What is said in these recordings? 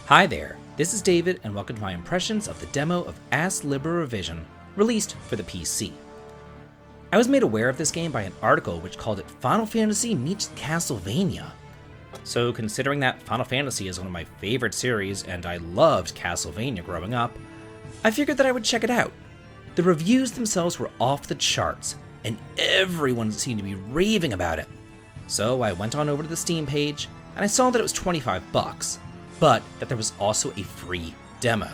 Hi there, this is David and welcome to my impressions of the demo of ASTLIBRA Revision, released for the PC. I was made aware of this game by an article which called it Final Fantasy meets Castlevania. So considering that Final Fantasy is one of my favorite series and I loved Castlevania growing up, I figured that I would check it out. The reviews themselves were off the charts, and everyone seemed to be raving about it. So I went on over to the Steam page, and I saw that it was $25, but that there was also a free demo.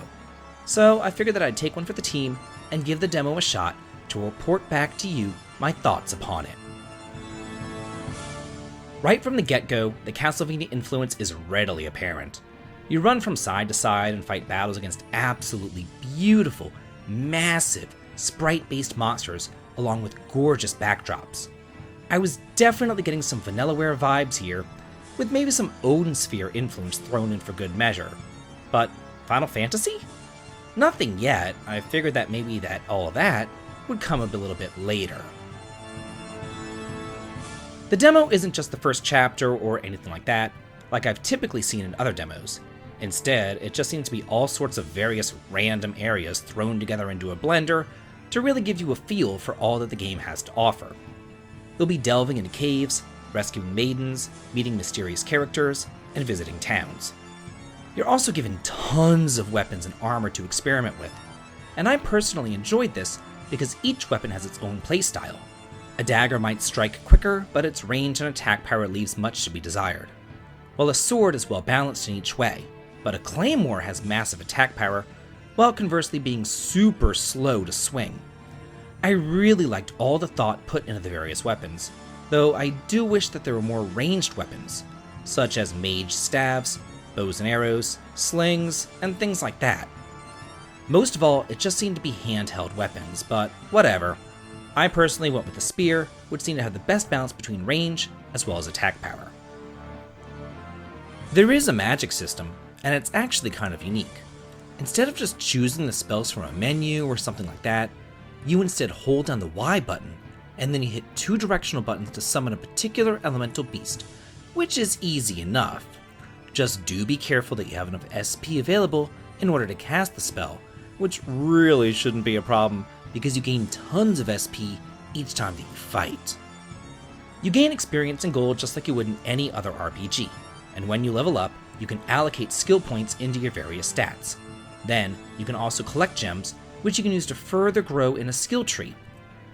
So I figured that I'd take one for the team and give the demo a shot to report back to you my thoughts upon it. Right from the get-go, the Castlevania influence is readily apparent. You run from side to side and fight battles against absolutely beautiful, massive, sprite-based monsters along with gorgeous backdrops. I was definitely getting some Vanillaware vibes here, with maybe some Odin Sphere influence thrown in for good measure. But Final Fantasy? Nothing yet. I figured that maybe all of that would come a little bit later. The demo isn't just the first chapter or anything like that, like I've typically seen in other demos. Instead, it just seems to be all sorts of various random areas thrown together into a blender to really give you a feel for all that the game has to offer. You'll be delving into caves, rescuing maidens, meeting mysterious characters, and visiting towns. You're also given tons of weapons and armor to experiment with, and I personally enjoyed this because each weapon has its own playstyle. A dagger might strike quicker, but its range and attack power leaves much to be desired, while a sword is well balanced in each way, but a claymore has massive attack power, while conversely being super slow to swing. I really liked all the thought put into the various weapons, though I do wish that there were more ranged weapons, such as mage staves, bows and arrows, slings, and things like that. Most of all, it just seemed to be handheld weapons, but whatever. I personally went with the spear, which seemed to have the best balance between range as well as attack power. There is a magic system, and it's actually kind of unique. Instead of just choosing the spells from a menu or something like that, you instead hold down the Y button, and then you hit two directional buttons to summon a particular elemental beast, which is easy enough. Just do be careful that you have enough SP available in order to cast the spell, which really shouldn't be a problem because you gain tons of SP each time that you fight. You gain experience and gold just like you would in any other RPG, and when you level up, you can allocate skill points into your various stats. Then, you can also collect gems, which you can use to further grow in a skill tree.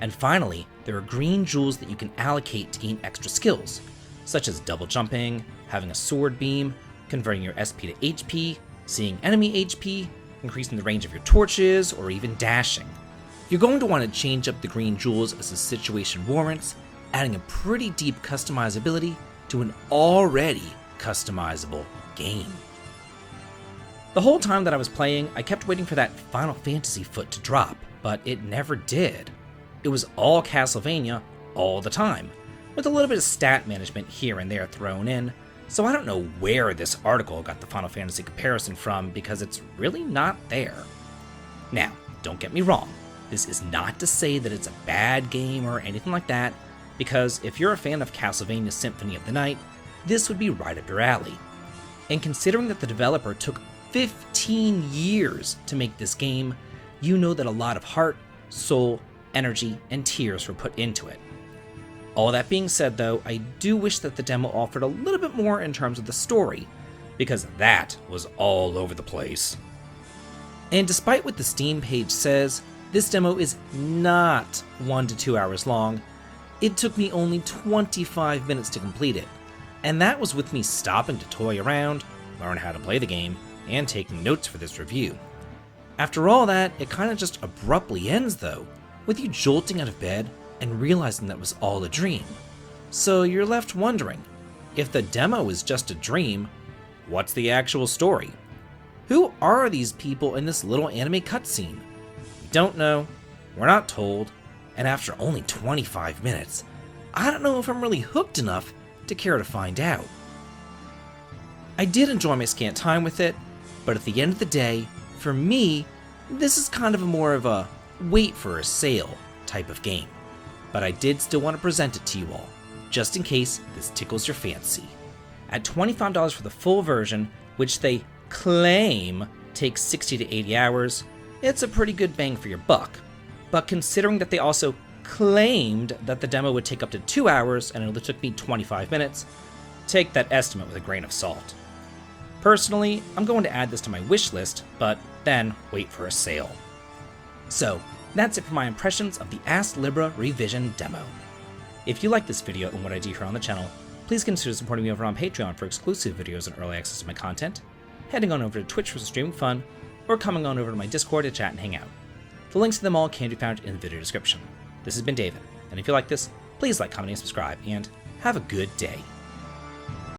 And finally, there are green jewels that you can allocate to gain extra skills, such as double jumping, having a sword beam, converting your SP to HP, seeing enemy HP, increasing the range of your torches, or even dashing. You're going to want to change up the green jewels as the situation warrants, adding a pretty deep customizability to an already customizable game. The whole time that I was playing, I kept waiting for that Final Fantasy foot to drop, but it never did. It was all Castlevania all the time, with a little bit of stat management here and there thrown in, so I don't know where this article got the Final Fantasy comparison from because it's really not there. Now, don't get me wrong, this is not to say that it's a bad game or anything like that, because if you're a fan of Castlevania Symphony of the Night, this would be right up your alley. And considering that the developer took 15 years to make this game, you know that a lot of heart, soul, energy, and tears were put into it. All that being said though, I do wish that the demo offered a little bit more in terms of the story, because that was all over the place. And despite what the Steam page says, this demo is not 1 to 2 hours long. It took me only 25 minutes to complete it, and that was with me stopping to toy around, learn how to play the game, and taking notes for this review. After all that, it kinda just abruptly ends though, with you jolting out of bed and realizing that was all a dream. So you're left wondering, if the demo is just a dream, what's the actual story? Who are these people in this little anime cutscene? We don't know, we're not told, and after only 25 minutes, I don't know if I'm really hooked enough to care to find out. I did enjoy my scant time with it, but at the end of the day, for me, this is kind of more of a wait for a sale type of game. But I did still want to present it to you all, just in case this tickles your fancy. At $25 for the full version, which they claim takes 60 to 80 hours, it's a pretty good bang for your buck. But considering that they also claimed that the demo would take up to 2 hours and it only took me 25 minutes, take that estimate with a grain of salt. Personally, I'm going to add this to my wish list, but then wait for a sale. So, that's it for my impressions of the ASTLIBRA revision demo. If you like this video and what I do here on the channel, please consider supporting me over on Patreon for exclusive videos and early access to my content, heading on over to Twitch for some streaming fun, or coming on over to my Discord to chat and hang out. The links to them all can be found in the video description. This has been David, and if you like this, please like, comment, and subscribe, and have a good day.